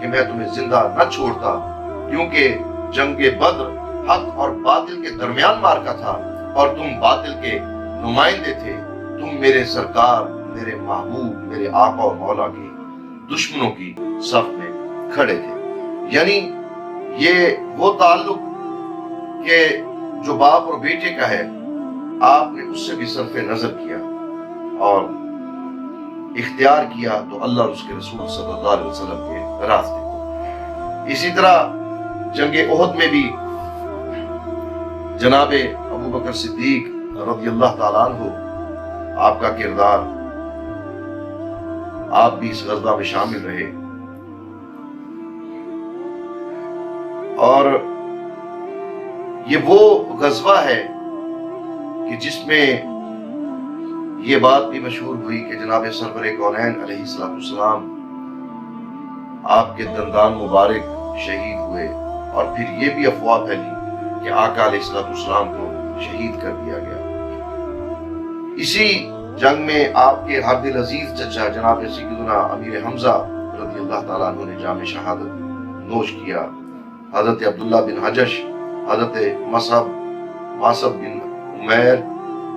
کہ میں تمہیں زندہ نہ چھوڑتا، کیونکہ جنگ بدر حق اور باطل کے درمیان مارکا تھا اور تم باطل کے نمائندے تھے۔ تم میرے سرکار، میرے محبوب، میرے آقا و مولا کے دشمنوں کی صف میں کھڑے تھے۔ یعنی یہ وہ تعلق کہ جو باپ اور بیٹے کا ہے، آپ نے اس سے بھی صرف نظر کیا اور اختیار کیا تو اللہ اور اس کے رسول صلی اللہ علیہ وسلم کے راستے کو۔ اسی طرح جنگ احد میں بھی جناب ابو بکر صدیق رضی اللہ تعالیٰ عنہ، آپ کا کردار، آپ بھی اس غزوہ میں شامل رہے، اور یہ وہ غزوہ ہے کہ جس میں یہ بات بھی مشہور ہوئی کہ جناب سرور کونین علیہ السلام آپ کے دندان مبارک شہید ہوئے، اور پھر یہ بھی افواہ پھیلی کہ آقا علیہ السلام کو شہید کر دیا گیا۔ اسی جنگ میں آپ کے ہر دل عزیز چچا جناب سیدنا امیر حمزہ رضی اللہ تعالیٰ عنہ نے جام شہادت نوش کیا۔ حضرت عبداللہ بن حجش، حضرت مصعب بن عمیر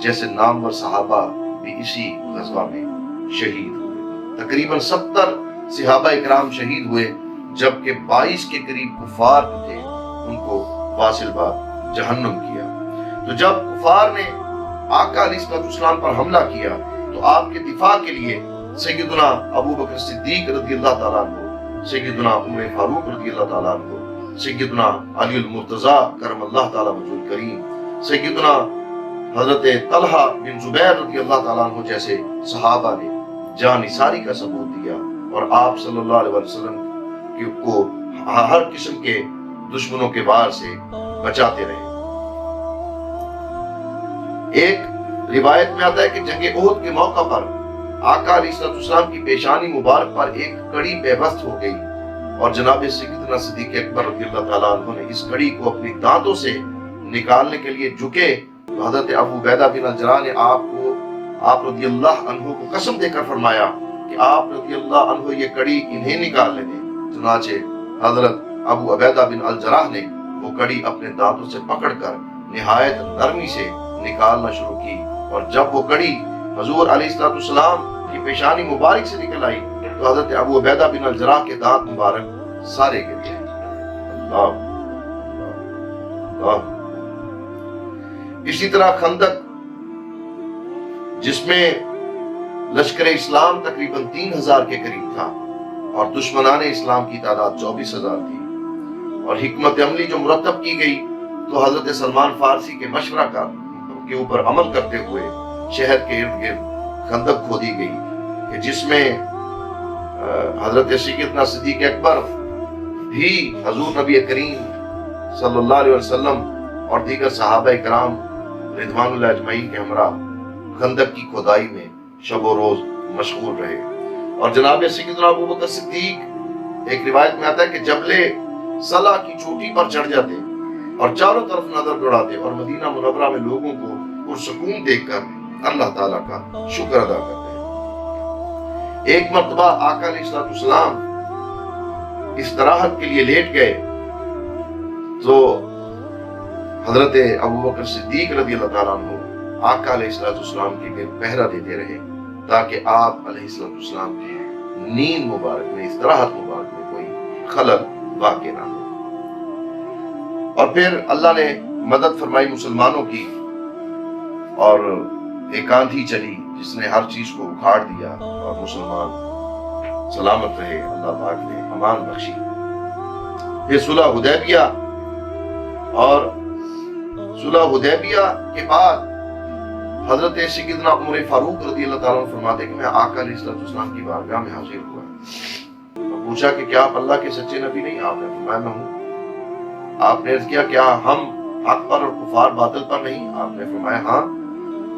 جیسے نامور صحابہ بھی اسی غزوہ میں شہید ہوئے۔ تقریباً 70 صحابہ اکرام شہید ہوئے، جبکہ 22 کے قریب کفار تھے، ان کو واصل بات جہنم کیا۔ تو جب کفار نے آقا علیہ السلام پر حملہ کیا تو آپ کے دفاع کے لیے سیدنا ابو بکر صدیق رضی اللہ تعالیٰ عنہ، سیدنا عمر فاروق رضی اللہ تعالیٰ عنہ، سیدنا علی المرتضی کرم اللہ تعالیٰ وجہ الکریم، سیدنا حضرت طلحہ بن زبیر رضی اللہ تعالیٰ عنہ جیسے صحابہ نے جان نثاری کا ثبوت دیا، اور آپ صلی اللہ علیہ وسلم کو ہر قسم کے دشمنوں کے وار سے بچاتے رہے۔ ایک روایت میں آتا ہے کہ جنگ احد کے موقع پر آقا علیہ السلام کی پیشانی مبارک پر ایک کڑی بے بست ہو گئی، اور جناب سیدنا صدیق اکبر رضی اللہ تعالیٰ عنہ نے اس کڑی کو اپنی دانتوں سے نکالنے کے لیے جھکے تو حضرت ابو عبیدہ بن الجراح نے آپ رضی اللہ عنہ کو قسم دے کر فرمایا کہ آپ رضی اللہ عنہ یہ کڑی انہیں نکالنے دیں۔ چنانچہ حضرت ابو عبیدہ بن الجراح نے وہ کڑی اپنے دانتوں سے پکڑ کر نہایت نرمی سے نکالنا شروع کی، اور جب وہ کڑی حضور علیہ السلام کی پیشانی مبارک سے نکل آئی تو حضرت ابو عبیدہ بن الجراح کے دانت مبارک سارے گر گئے۔ اللہ اللہ۔ اسی طرح خندق، جس میں لشکر اسلام تقریباً 3000 کے قریب تھا اور دشمنان اسلام کی تعداد 24,000 تھی، اور حکمت عملی جو مرتب کی گئی تو حضرت سلمان فارسی کے مشورہ کے اوپر عمل کرتے ہوئے شہر کے ارد گرد خندق کھودی گئی، کہ جس میں حضرت سیدنا صدیق اکبر بھی حضور نبی کریم صلی اللہ علیہ وسلم اور دیگر صحابہ کرام رضوان اللہ اجمعین کے ہمراہ خندق کی کھدائی میں شب و روز مشغول رہے۔ اور جناب سیدنا ابو بکر صدیق، ایک روایت میں آتا ہے کہ جبل صلہ کی چوٹی پر چڑھ جاتے اور چاروں طرف نظر دوڑاتے اور مدینہ منورہ میں لوگوں کو پرسکون دیکھ کر اللہ تعالیٰ کا شکر ادا کرتے۔ ایک مرتبہ آقا علیہ السلام استراحت کے لیے لیٹ گئے تو حضرت ابو بکر صدیق رضی اللہ تعالیٰ عنہ آقا علیہ السلام کے گرد پہرا دیتے رہے تاکہ آپ علیہ السلام کی نیند مبارک میں، استراحت مبارک میں کوئی خلل واقع نہ ہو۔ اور پھر اللہ نے مدد فرمائی مسلمانوں کی، اور ایک آندھی چلی جس نے ہر چیز کو اکھاڑ دیا اور مسلمان سلامت رہے، اللہ پاک نے امان بخشی۔ پھر صلح حدیبیہ، اور صلح حدیبیہ کے بعد حضرت سیدنا عمر فاروق رضی اللہ تعالیٰ عنہ فرماتے کہ میں آقا علیہ السلام کی بارگاہ میں حاضر ہوا، اور پوچھا کہ کیا آپ اللہ کے سچے نبی نہیں؟ آپ نے فرمایا میں ہوں۔ آپ نے عرض کیا کیا ہم حق پر اور کفار باطل پر نہیں؟ آپ نے فرمایا ہاں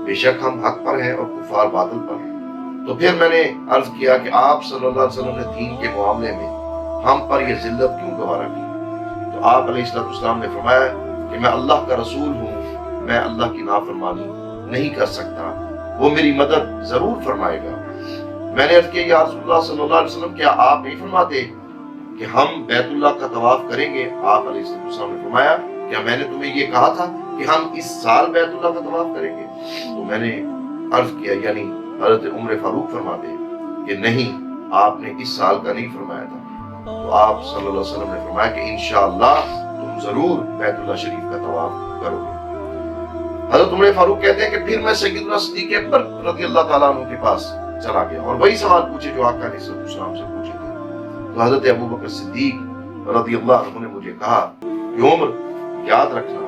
بے شک ہم حق پر ہیں اور کفار باطل پر ہیں۔ تو پھر میں نے عرض کیا کہ آپ صلی اللہ علیہ وسلم نے دین کے معاملے میں ہم پر یہ ذلت کیوں گوارا کی؟ تو آپ علیہ السلام نے فرمایا کہ میں اللہ کا رسول ہوں، میں اللہ کی نافرمانی نہیں کر سکتا، وہ میری مدد ضرور فرمائے گا۔ میں نے عرض کیا یا رسول اللہ صلی اللہ علیہ وسلم کیا آپ نہیں فرماتے کہ ہم بیت اللہ کا طواف کریں گے، آپ علیہ السلام نے فرمایا کیا میں نے تمہیں یہ کہا تھا کہ ہم اس سال بیت اللہ کا طواف کریں گے؟ تو میں نے عرض کیا، یعنی حضرت عمر فاروق فرماتے ہیں کہ نہیں، آپ نے اس سال کا نہیں فرمایا تھا۔ تو آپ صلی اللہ علیہ وسلم نے فرمایا کہ انشاءاللہ تم ضرور بیت اللہ شریف کا طواف کرو گے۔ حضرت عمر فاروق کہتے ہیں کہ پھر میں سیدنا صدیق اکبر رضی اللہ تعالیٰ عنہ کے پاس چلا گیا اور وہی سوال پوچھے جو آقا علیہ السلام سے پوچھے تھے۔ تو حضرت ابو بکر صدیق رضی اللہ عنہ نے مجھے کہا کہ عمر، یاد رکھنا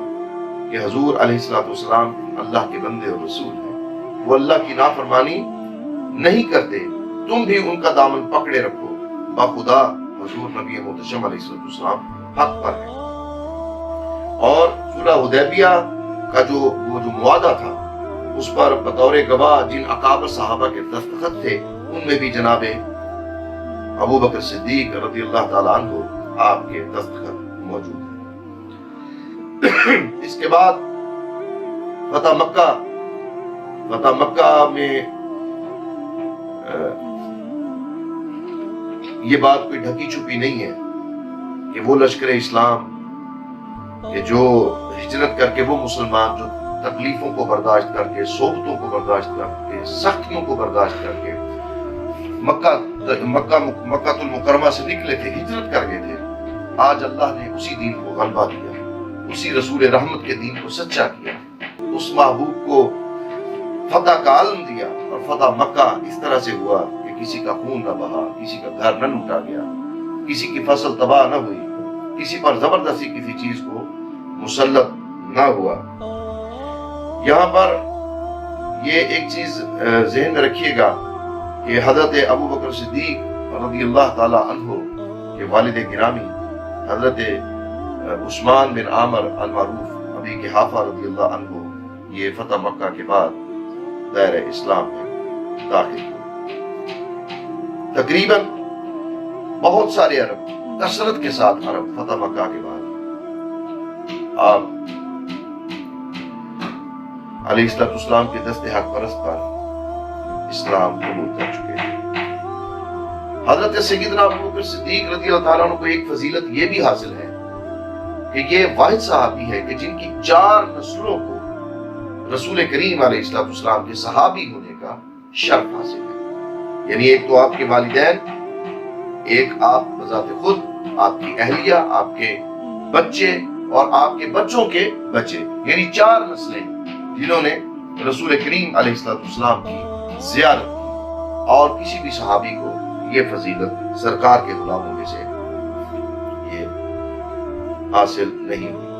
کہ حضور علیہ السلام اللہ کے بندے اور رسول ہیں، وہ اللہ کی نافرمانی نہیں کرتے، تم بھی ان کا دامن پکڑے رکھو، باخدا حضور نبی محتشم علیہ السلام حق پر ہے۔ اور صلح حدیبیہ کا جو معاہدہ تھا اس پر بطور گواہ جن اکابر صحابہ کے دستخط تھے ان میں بھی جناب ابو بکر صدیق رضی اللہ تعالیٰ عنہ آپ کے دستخط موجود ہیں۔ اس کے بعد فتح مکہ میں یہ بات کوئی ڈھکی چھپی نہیں ہے کہ وہ لشکر اسلام کہ جو ہجرت کر کے وہ مسلمان جو تکلیفوں کو برداشت کر کے، صحبتوں کو برداشت کر کے، سختیوں کو برداشت کر کے مکہ المکرمہ سے نکلے تھے، ہجرت کر گئے تھے، آج اللہ نے اسی دین کو غلبہ دیا، اسی رسول رحمت کے دین کو سچا کیا، اس محبوب کو فتح کا عالم دیا، اور فتح مکہ اس طرح سے ہوا کہ کسی کا خون نہ بہا، کسی کا گھر نہ لوٹا گیا، کسی کی فصل تباہ نہ ہوئی، کسی پر زبردستی کسی چیز کو مسلط نہ ہوا۔ یہاں پر یہ ایک چیز ذہن میں رکھیے گا کہ حضرت ابو بکر صدیق رضی اللہ تعالی عنہ کے والد گرامی حضرت عثمان بن عامر المعروف ابی قحافہ رضی اللہ عنہ یہ فتح مکہ کے بعد دائرہ اسلام میں داخل ہوئے۔ تقریباً بہت سارے عرب، کثرت کے ساتھ عرب فتح مکہ کے بعد آپ علیہ السلام کے دست حق پرست پر اسلام قبول کر چکے ہیں۔ حضرت سیدنا ابو بکر صدیق رضی اللہ تعالیٰ عنہ کو ایک فضیلت یہ بھی حاصل ہے کہ یہ واحد صحابی ہے کہ جن کی 4 نسلوں کو رسول کریم علیہ السلام کے صحابی ہونے کا شرف حاصل ہے۔ یعنی ایک تو آپ کے والدین، ایک آپ بذات خود، آپ کی اہلیہ، آپ کے بچے اور آپ کے بچوں کے بچے، یعنی 4 نسلیں جنہوں نے رسول کریم علیہ السلام کی زیارت کی، اور کسی بھی صحابی کو یہ فضیلت سرکار کے غلاموں میں سے یہ حاصل نہیں ہوئی۔